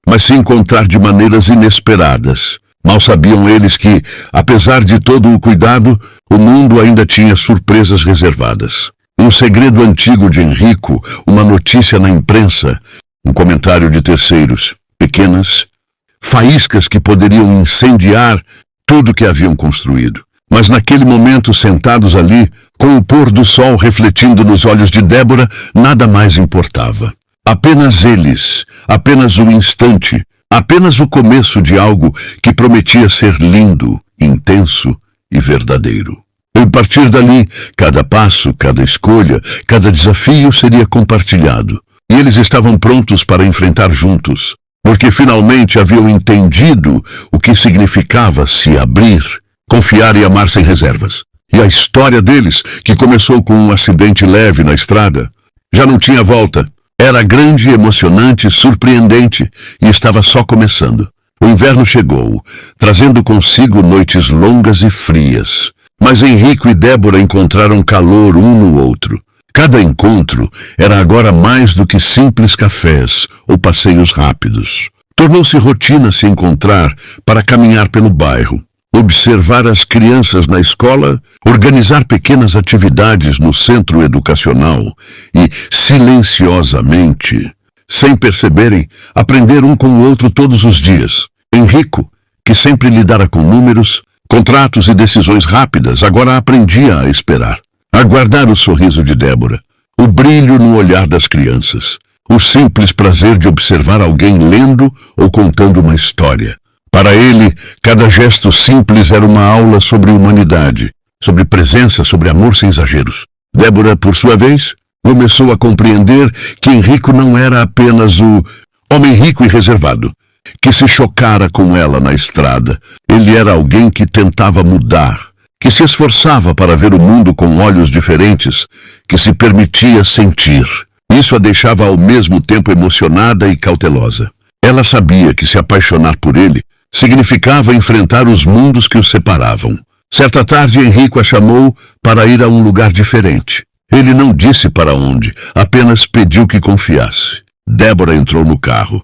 mas se encontrar de maneiras inesperadas. Mal sabiam eles que, apesar de todo o cuidado, o mundo ainda tinha surpresas reservadas. Um segredo antigo de Enrico, uma notícia na imprensa, um comentário de terceiros, pequenas faíscas que poderiam incendiar tudo que haviam construído. Mas naquele momento, sentados ali, com o pôr do sol refletindo nos olhos de Débora, nada mais importava. Apenas eles, apenas o instante, apenas o começo de algo que prometia ser lindo, intenso e verdadeiro. E a partir dali, cada passo, cada escolha, cada desafio seria compartilhado. E eles estavam prontos para enfrentar juntos, porque finalmente haviam entendido o que significava se abrir, confiar e amar sem reservas. E a história deles, que começou com um acidente leve na estrada, já não tinha volta. Era grande, emocionante, surpreendente e estava só começando. O inverno chegou, trazendo consigo noites longas e frias. Mas Enrico e Débora encontraram calor um no outro. Cada encontro era agora mais do que simples cafés ou passeios rápidos. Tornou-se rotina se encontrar para caminhar pelo bairro, observar as crianças na escola, organizar pequenas atividades no centro educacional e, silenciosamente, sem perceberem, aprender um com o outro todos os dias. Enrico, que sempre lidara com números, contratos e decisões rápidas, agora aprendia a esperar. A guardar o sorriso de Débora, o brilho no olhar das crianças, o simples prazer de observar alguém lendo ou contando uma história. Para ele, cada gesto simples era uma aula sobre humanidade, sobre presença, sobre amor sem exageros. Débora, por sua vez, começou a compreender que Enrico não era apenas o homem rico e reservado, que se chocara com ela na estrada. Ele era alguém que tentava mudar, que se esforçava para ver o mundo com olhos diferentes, que se permitia sentir. Isso a deixava ao mesmo tempo emocionada e cautelosa. Ela sabia que se apaixonar por ele significava enfrentar os mundos que os separavam. Certa tarde, Enrico a chamou para ir a um lugar diferente. Ele não disse para onde, apenas pediu que confiasse. Débora entrou no carro.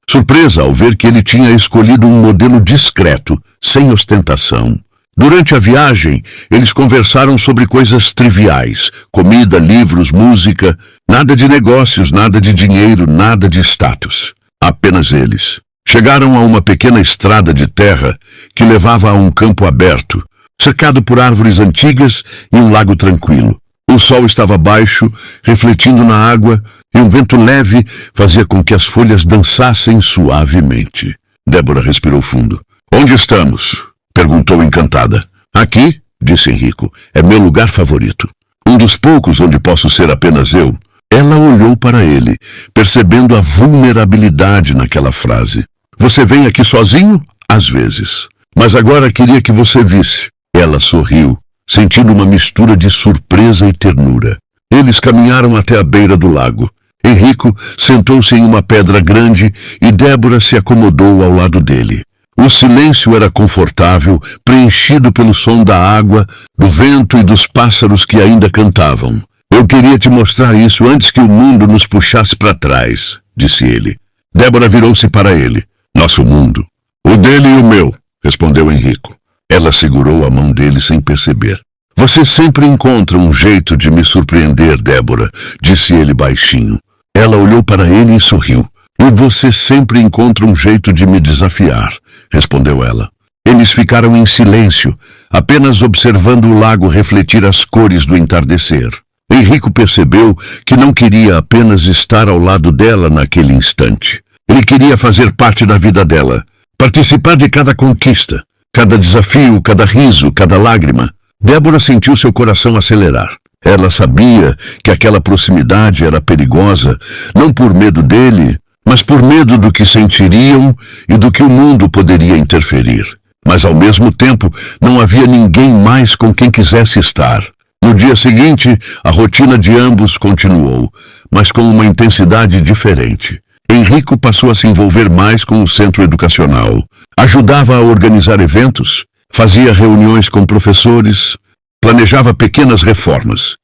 Surpresa ao ver que ele tinha escolhido um modelo discreto, sem ostentação. Durante a viagem, eles conversaram sobre coisas triviais, comida, livros, música, nada de negócios, nada de dinheiro, nada de status. Apenas eles. Chegaram a uma pequena estrada de terra que levava a um campo aberto, cercado por árvores antigas e um lago tranquilo. O sol estava baixo, refletindo na água, e um vento leve fazia com que as folhas dançassem suavemente. Débora respirou fundo. Onde estamos? Perguntou encantada. Aqui, disse Enrico, é meu lugar favorito. Um dos poucos onde posso ser apenas eu. Ela olhou para ele, percebendo a vulnerabilidade naquela frase. Você vem aqui sozinho? Às vezes. Mas agora queria que você visse. Ela sorriu, sentindo uma mistura de surpresa e ternura. Eles caminharam até a beira do lago. Enrico sentou-se em uma pedra grande e Débora se acomodou ao lado dele. O silêncio era confortável, preenchido pelo som da água, do vento e dos pássaros que ainda cantavam. Eu queria te mostrar isso antes que o mundo nos puxasse para trás, disse ele. Débora virou-se para ele. Nosso mundo. O dele e o meu, respondeu Enrico. Ela segurou a mão dele sem perceber. Você sempre encontra um jeito de me surpreender, Débora, disse ele baixinho. Ela olhou para ele e sorriu. E você sempre encontra um jeito de me desafiar, respondeu ela. Eles ficaram em silêncio, apenas observando o lago refletir as cores do entardecer. Enrico percebeu que não queria apenas estar ao lado dela naquele instante. Ele queria fazer parte da vida dela, participar de cada conquista, cada desafio, cada riso, cada lágrima. Débora sentiu seu coração acelerar. Ela sabia que aquela proximidade era perigosa, não por medo dele, mas por medo do que sentiriam e do que o mundo poderia interferir. Mas ao mesmo tempo, não havia ninguém mais com quem quisesse estar. No dia seguinte, a rotina de ambos continuou, mas com uma intensidade diferente. Enrico passou a se envolver mais com o centro educacional. Ajudava a organizar eventos, fazia reuniões com professores, planejava pequenas reformas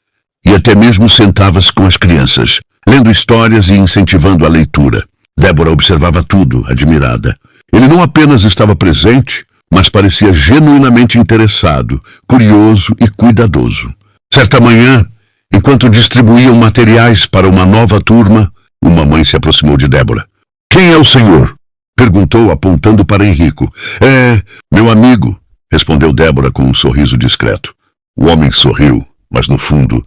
e até mesmo sentava-se com as crianças, lendo histórias e incentivando a leitura. Débora observava tudo, admirada. Ele não apenas estava presente, mas parecia genuinamente interessado, curioso e cuidadoso. Certa manhã, enquanto distribuíam materiais para uma nova turma, uma mãe se aproximou de Débora. Quem é o senhor? Perguntou, apontando para Enrico. É, meu amigo, respondeu Débora com um sorriso discreto. O homem sorriu, mas no fundo,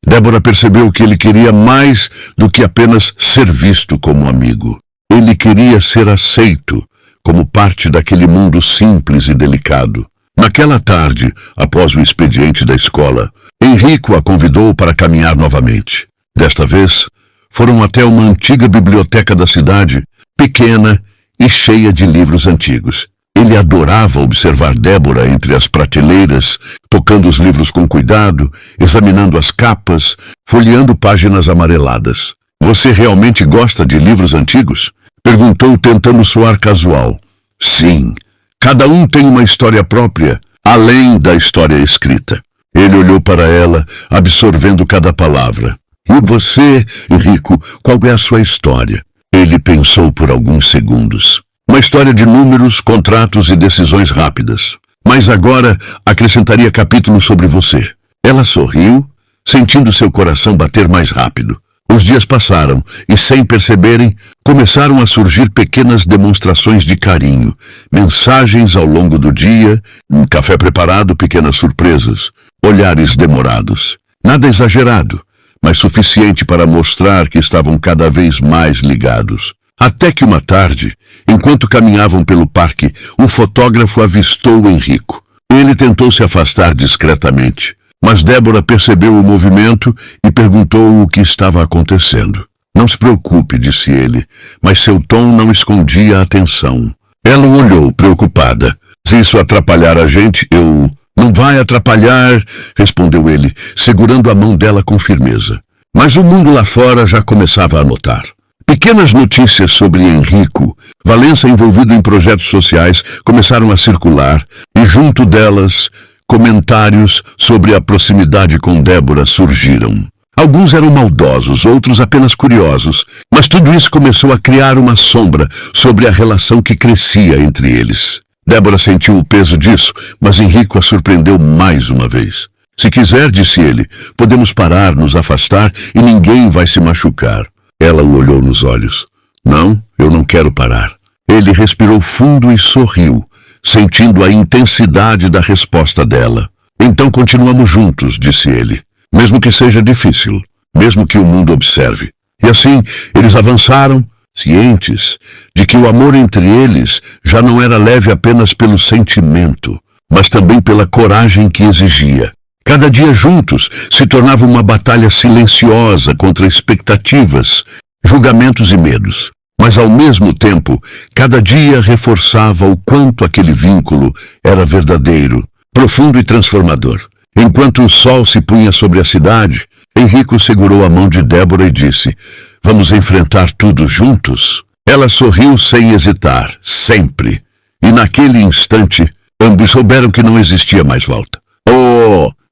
Débora percebeu que ele queria mais do que apenas ser visto como amigo. Ele queria ser aceito como parte daquele mundo simples e delicado. Naquela tarde, após o expediente da escola, Enrico a convidou para caminhar novamente. Desta vez, foram até uma antiga biblioteca da cidade, pequena e cheia de livros antigos. Ele adorava observar Débora entre as prateleiras, tocando os livros com cuidado, examinando as capas, folheando páginas amareladas. Você realmente gosta de livros antigos? Perguntou, tentando soar casual. Sim. Cada um tem uma história própria, além da história escrita. Ele olhou para ela, absorvendo cada palavra. E você, Enrico, qual é a sua história? Ele pensou por alguns segundos. Uma história de números, contratos e decisões rápidas. Mas agora acrescentaria capítulos sobre você. Ela sorriu, sentindo seu coração bater mais rápido. Os dias passaram e, sem perceberem, começaram a surgir pequenas demonstrações de carinho, mensagens ao longo do dia, um café preparado, pequenas surpresas, olhares demorados. Nada exagerado, mas suficiente para mostrar que estavam cada vez mais ligados. Até que uma tarde, enquanto caminhavam pelo parque, um fotógrafo avistou Enrico. Ele tentou se afastar discretamente, mas Débora percebeu o movimento e perguntou o que estava acontecendo. Não se preocupe, disse ele, mas seu tom não escondia a atenção. Ela o olhou, preocupada. Se isso atrapalhar a gente, eu... Não vai atrapalhar, respondeu ele, segurando a mão dela com firmeza. Mas o mundo lá fora já começava a notar. Pequenas notícias sobre Enrico, Valença envolvido em projetos sociais, começaram a circular, e junto delas, comentários sobre a proximidade com Débora surgiram. Alguns eram maldosos, outros apenas curiosos, mas tudo isso começou a criar uma sombra sobre a relação que crescia entre eles. Débora sentiu o peso disso, mas Enrico a surpreendeu mais uma vez. Se quiser, disse ele, podemos parar, nos afastar e ninguém vai se machucar. Ela o olhou nos olhos. Não, eu não quero parar. Ele respirou fundo e sorriu, sentindo a intensidade da resposta dela. Então continuamos juntos, disse ele, mesmo que seja difícil, mesmo que o mundo observe. E assim, eles avançaram, cientes de que o amor entre eles já não era leve apenas pelo sentimento, mas também pela coragem que exigia. Cada dia juntos se tornava uma batalha silenciosa contra expectativas, julgamentos e medos. Mas, ao mesmo tempo, cada dia reforçava o quanto aquele vínculo era verdadeiro, profundo e transformador. Enquanto o sol se punha sobre a cidade, Henrico segurou a mão de Débora e disse: "Vamos enfrentar tudo juntos?" Ela sorriu sem hesitar, sempre. E naquele instante, ambos souberam que não existia mais volta.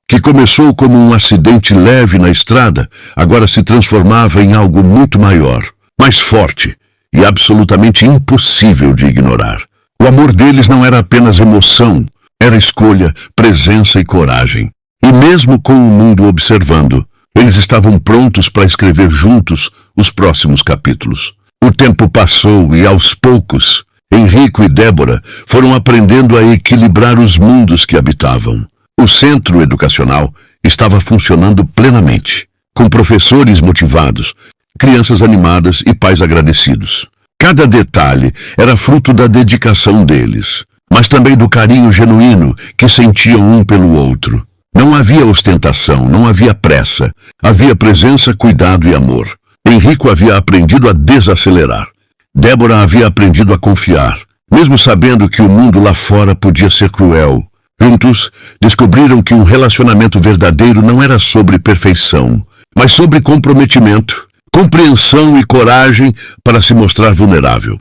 Que começou como um acidente leve na estrada, agora se transformava em algo muito maior, mais forte e absolutamente impossível de ignorar. O amor deles não era apenas emoção, era escolha, presença e coragem. E mesmo com o mundo observando, eles estavam prontos para escrever juntos os próximos capítulos. O tempo passou e, aos poucos, Henrico e Débora foram aprendendo a equilibrar os mundos que habitavam. O centro educacional estava funcionando plenamente, com professores motivados, crianças animadas e pais agradecidos. Cada detalhe era fruto da dedicação deles, mas também do carinho genuíno que sentiam um pelo outro. Não havia ostentação, não havia pressa, havia presença, cuidado e amor. Henrico havia aprendido a desacelerar. Débora havia aprendido a confiar, mesmo sabendo que o mundo lá fora podia ser cruel. Juntos, descobriram que um relacionamento verdadeiro não era sobre perfeição, mas sobre comprometimento, compreensão e coragem para se mostrar vulnerável.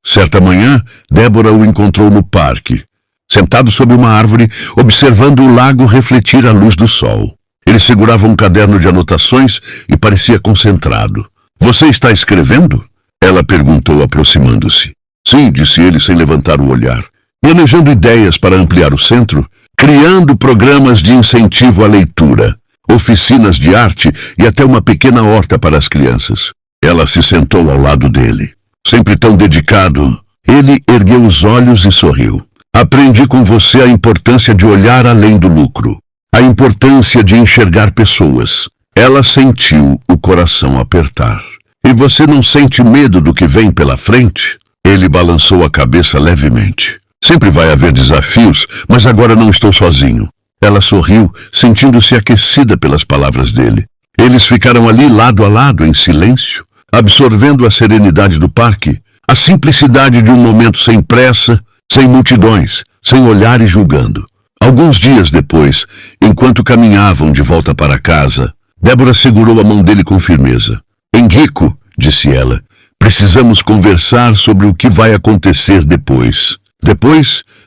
Certa manhã, Débora o encontrou no parque, sentado sob uma árvore, observando o lago refletir a luz do sol. Ele segurava um caderno de anotações e parecia concentrado. "Você está escrevendo?" Ela perguntou, aproximando-se. "Sim", disse ele sem levantar o olhar. "Planejando ideias para ampliar o centro, criando programas de incentivo à leitura, oficinas de arte e até uma pequena horta para as crianças." Ela se sentou ao lado dele. Sempre tão dedicado, ele ergueu os olhos e sorriu. "Aprendi com você a importância de olhar além do lucro, a importância de enxergar pessoas." Ela sentiu o coração apertar. "E você não sente medo do que vem pela frente?" Ele balançou a cabeça levemente. "Sempre vai haver desafios, mas agora não estou sozinho." Ela sorriu, sentindo-se aquecida pelas palavras dele. Eles ficaram ali lado a lado, em silêncio, absorvendo a serenidade do parque, a simplicidade de um momento sem pressa, sem multidões, sem olhares julgando. Alguns dias depois, enquanto caminhavam de volta para casa, Débora segurou a mão dele com firmeza. "Henrico", disse ela, "precisamos conversar sobre o que vai acontecer depois.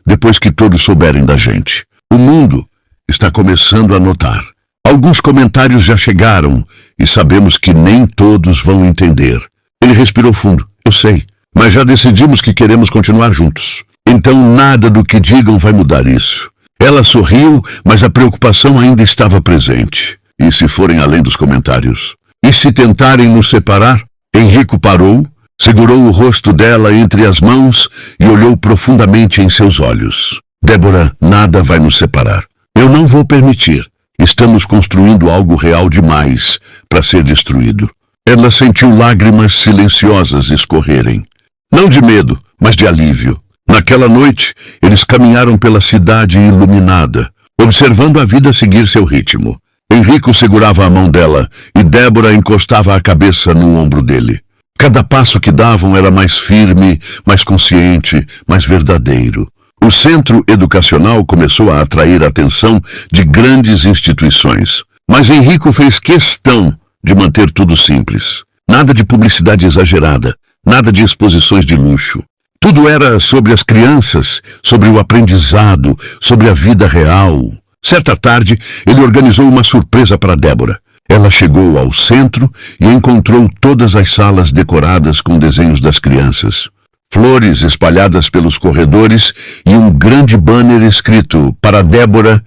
Depois que todos souberem da gente. O mundo está começando a notar. Alguns comentários já chegaram e sabemos que nem todos vão entender." Ele respirou fundo. "Eu sei, mas já decidimos que queremos continuar juntos. Então nada do que digam vai mudar isso." Ela sorriu, mas a preocupação ainda estava presente. "E se forem além dos comentários? E se tentarem nos separar?" Henrico parou, segurou o rosto dela entre as mãos e olhou profundamente em seus olhos. "Débora, nada vai nos separar. Eu não vou permitir. Estamos construindo algo real demais para ser destruído." Ela sentiu lágrimas silenciosas escorrerem. Não de medo, mas de alívio. Naquela noite, eles caminharam pela cidade iluminada, observando a vida seguir seu ritmo. Henrico segurava a mão dela e Débora encostava a cabeça no ombro dele. Cada passo que davam era mais firme, mais consciente, mais verdadeiro. O centro educacional começou a atrair a atenção de grandes instituições. Mas Henrico fez questão de manter tudo simples. Nada de publicidade exagerada, nada de exposições de luxo. Tudo era sobre as crianças, sobre o aprendizado, sobre a vida real. Certa tarde, ele organizou uma surpresa para Débora. Ela chegou ao centro e encontrou todas as salas decoradas com desenhos das crianças. Flores espalhadas pelos corredores e um grande banner escrito "Para Débora,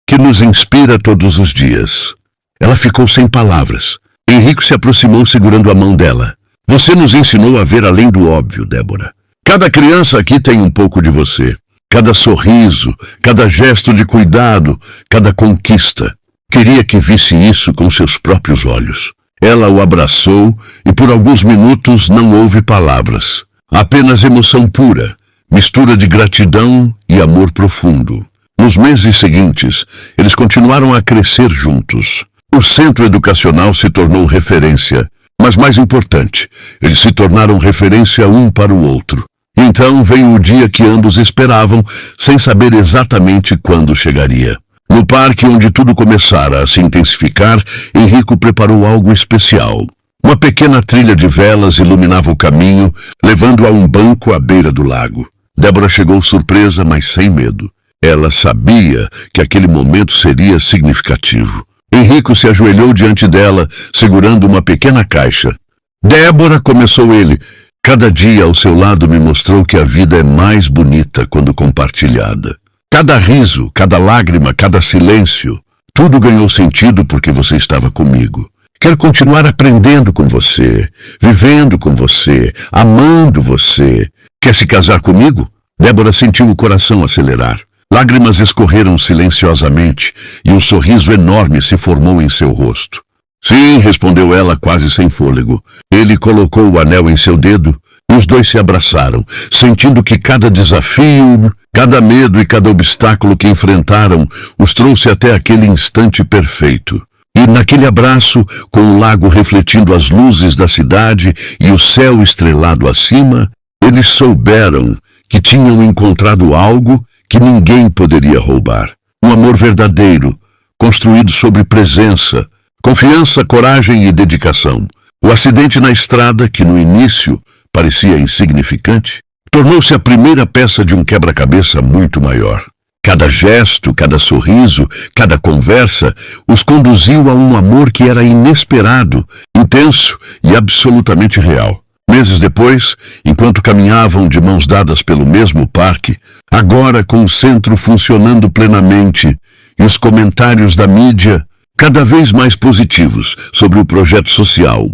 que nos inspira todos os dias." Ela ficou sem palavras. Henrico se aproximou segurando a mão dela. "Você nos ensinou a ver além do óbvio, Débora. Cada criança aqui tem um pouco de você. Cada sorriso, cada gesto de cuidado, cada conquista. Queria que visse isso com seus próprios olhos." Ela o abraçou e por alguns minutos não houve palavras. Apenas emoção pura, mistura de gratidão e amor profundo. Nos meses seguintes, eles continuaram a crescer juntos. O centro educacional se tornou referência, mas mais importante, eles se tornaram referência um para o outro. Então veio o dia que ambos esperavam, sem saber exatamente quando chegaria. No parque onde tudo começara a se intensificar, Henrico preparou algo especial. Uma pequena trilha de velas iluminava o caminho, levando a um banco à beira do lago. Débora chegou surpresa, mas sem medo. Ela sabia que aquele momento seria significativo. Henrico se ajoelhou diante dela, segurando uma pequena caixa. Débora, começou ele, cada dia ao seu lado me mostrou que a vida é mais bonita quando compartilhada. Cada riso, cada lágrima, cada silêncio, tudo ganhou sentido porque você estava comigo. Quero continuar aprendendo com você, vivendo com você, amando você. Quer se casar comigo? Débora sentiu o coração acelerar. Lágrimas escorreram silenciosamente e um sorriso enorme se formou em seu rosto. Sim, respondeu ela quase sem fôlego. Ele colocou o anel em seu dedo e os dois se abraçaram, sentindo que cada desafio, cada medo e cada obstáculo que enfrentaram os trouxe até aquele instante perfeito. E naquele abraço, com o lago refletindo as luzes da cidade e o céu estrelado acima, eles souberam que tinham encontrado algo que ninguém poderia roubar. Um amor verdadeiro, construído sobre presença, confiança, coragem e dedicação. O acidente na estrada, que no início parecia insignificante, tornou-se a primeira peça de um quebra-cabeça muito maior. Cada gesto, cada sorriso, cada conversa os conduziu a um amor que era inesperado, intenso e absolutamente real. Meses depois, enquanto caminhavam de mãos dadas pelo mesmo parque, agora com o centro funcionando plenamente e os comentários da mídia cada vez mais positivos sobre o projeto social,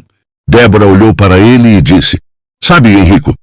Débora olhou para ele e disse: Sabe, Henrico,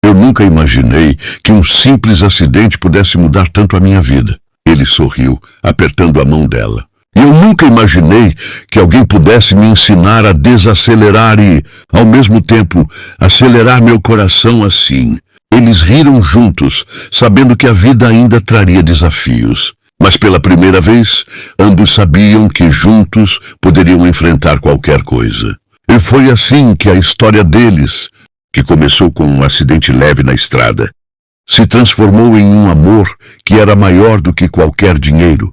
eu nunca imaginei que um simples acidente pudesse mudar tanto a minha vida. Ele sorriu, apertando a mão dela. E eu nunca imaginei que alguém pudesse me ensinar a desacelerar e, ao mesmo tempo, acelerar meu coração assim. Eles riram juntos, sabendo que a vida ainda traria desafios. Mas pela primeira vez, ambos sabiam que juntos poderiam enfrentar qualquer coisa. E foi assim que a história deles, que começou com um acidente leve na estrada, se transformou em um amor que era maior do que qualquer dinheiro,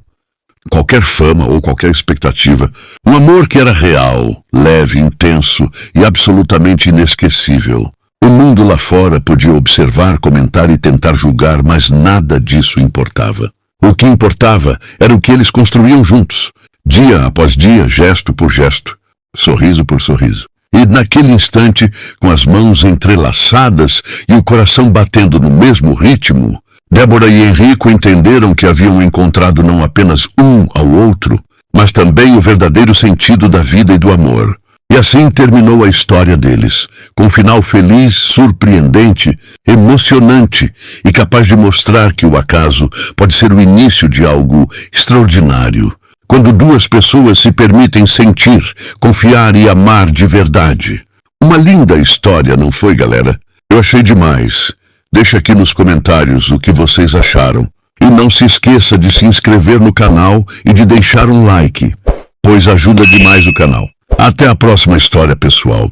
qualquer fama ou qualquer expectativa. Um amor que era real, leve, intenso e absolutamente inesquecível. O mundo lá fora podia observar, comentar e tentar julgar, mas nada disso importava. O que importava era o que eles construíam juntos, dia após dia, gesto por gesto, sorriso por sorriso. E naquele instante, com as mãos entrelaçadas e o coração batendo no mesmo ritmo, Débora e Henrico entenderam que haviam encontrado não apenas um ao outro, mas também o verdadeiro sentido da vida e do amor. E assim terminou a história deles, com um final feliz, surpreendente, emocionante e capaz de mostrar que o acaso pode ser o início de algo extraordinário. Quando duas pessoas se permitem sentir, confiar e amar de verdade. Uma linda história, não foi, galera? Eu achei demais. Deixa aqui nos comentários o que vocês acharam. E não se esqueça de se inscrever no canal e de deixar um like, pois ajuda demais o canal. Até a próxima história, pessoal.